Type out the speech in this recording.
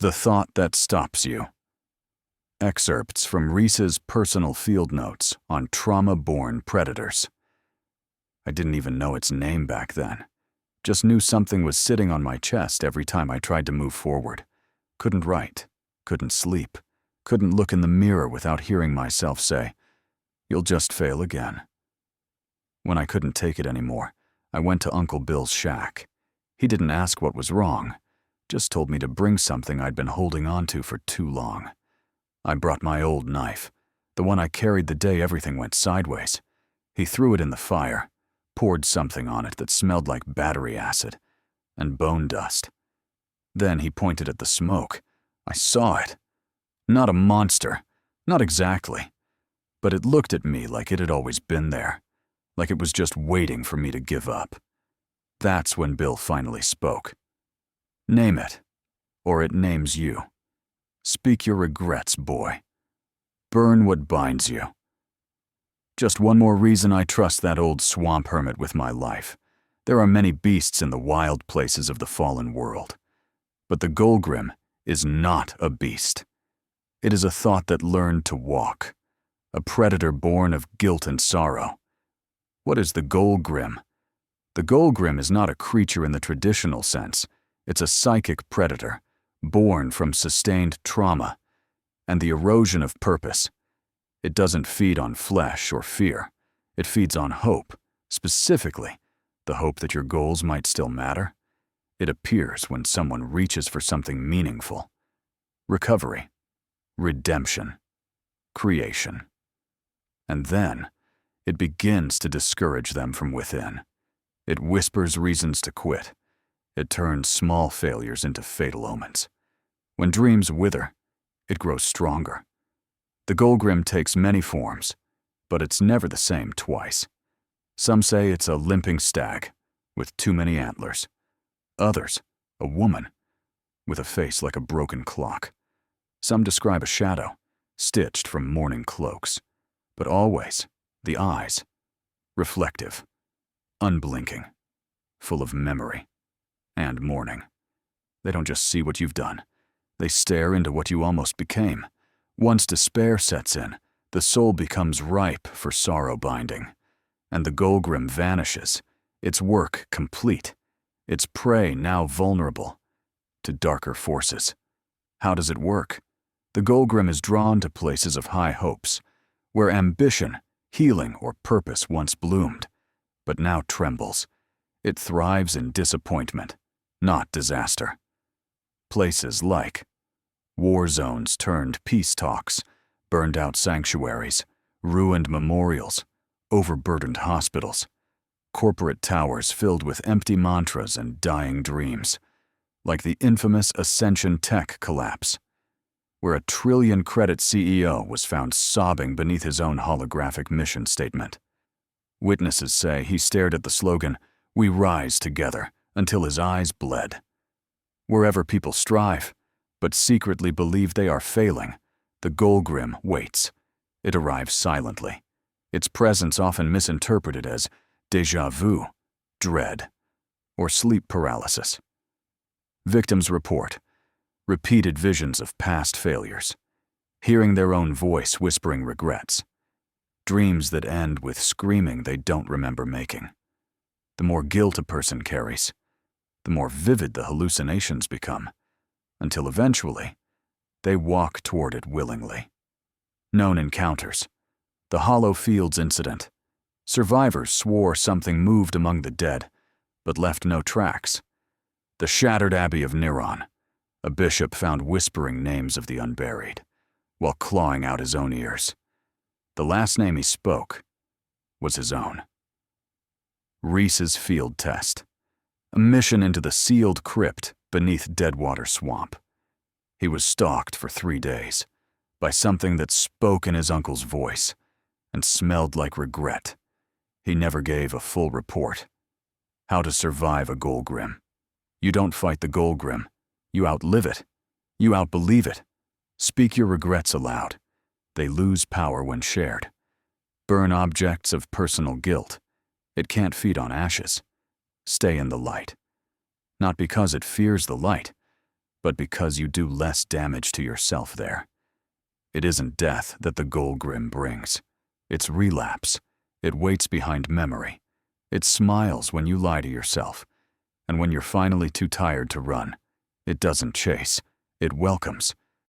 The thought that stops you. Excerpts from Reese's personal field notes on trauma-born predators. I didn't even know its name back then. Just knew something was sitting on my chest every time I tried to move forward. Couldn't write, couldn't sleep, couldn't look in the mirror without hearing myself say, "You'll just fail again." When I couldn't take it anymore, I went to Uncle Bill's shack. He didn't ask what was wrong, just told me to bring something I'd been holding on to for too long. I brought my old knife, the one I carried the day everything went sideways. He threw it in the fire, poured something on it that smelled like battery acid and bone dust. Then he pointed at the smoke. I saw it. Not a monster, not exactly, but it looked at me like it had always been there, like it was just waiting for me to give up. That's when Bill finally spoke. "Name it, or it names you. Speak your regrets, boy. Burn what binds you." Just one more reason I trust that old swamp hermit with my life. There are many beasts in the wild places of the fallen world. But the GoalGrim is not a beast. It is a thought that learned to walk, a predator born of guilt and sorrow. What is the GoalGrim? The GoalGrim is not a creature in the traditional sense. It's a psychic predator, born from sustained trauma and the erosion of purpose. It doesn't feed on flesh or fear. It feeds on hope, specifically the hope that your goals might still matter. It appears when someone reaches for something meaningful. Recovery, redemption, creation. And then it begins to discourage them from within. It whispers reasons to quit. It turns small failures into fatal omens. When dreams wither, it grows stronger. The GoalGrim takes many forms, but it's never the same twice. Some say it's a limping stag with too many antlers. Others, a woman with a face like a broken clock. Some describe a shadow, stitched from mourning cloaks. But always, the eyes, reflective, unblinking, full of memory and mourning. They don't just see what you've done. They stare into what you almost became. Once despair sets in, the soul becomes ripe for sorrow binding, and the GoalGrim vanishes, its work complete, its prey now vulnerable to darker forces. How does it work? The GoalGrim is drawn to places of high hopes, where ambition, healing, or purpose once bloomed, but now trembles. It thrives in disappointment, not disaster. Places like war zones turned peace talks, burned out sanctuaries, ruined memorials, overburdened hospitals, corporate towers filled with empty mantras and dying dreams, like the infamous Ascension Tech collapse, where a trillion-credit CEO was found sobbing beneath his own holographic mission statement. Witnesses say he stared at the slogan, "We rise together," until his eyes bled. Wherever people strive, but secretly believe they are failing, the GoalGrim waits. It arrives silently, its presence often misinterpreted as déjà vu, dread, or sleep paralysis. Victims report repeated visions of past failures, hearing their own voice whispering regrets, dreams that end with screaming they don't remember making. The more guilt a person carries, the more vivid the hallucinations become, until eventually, they walk toward it willingly. Known encounters. The Hollow Fields incident. Survivors swore something moved among the dead, but left no tracks. The shattered Abbey of Neron. A bishop found whispering names of the unburied, while clawing out his own ears. The last name he spoke was his own. Reese's field test. A mission into the sealed crypt beneath Deadwater Swamp. He was stalked for 3 days by something that spoke in his uncle's voice and smelled like regret. He never gave a full report. How to survive a GoalGrim. You don't fight the GoalGrim. You outlive it. You outbelieve it. Speak your regrets aloud. They lose power when shared. Burn objects of personal guilt. It can't feed on ashes. Stay in the light. Not because it fears the light, but because you do less damage to yourself there. It isn't death that the GoalGrim brings. It's relapse. It waits behind memory. It smiles when you lie to yourself. And when you're finally too tired to run, it doesn't chase. It welcomes.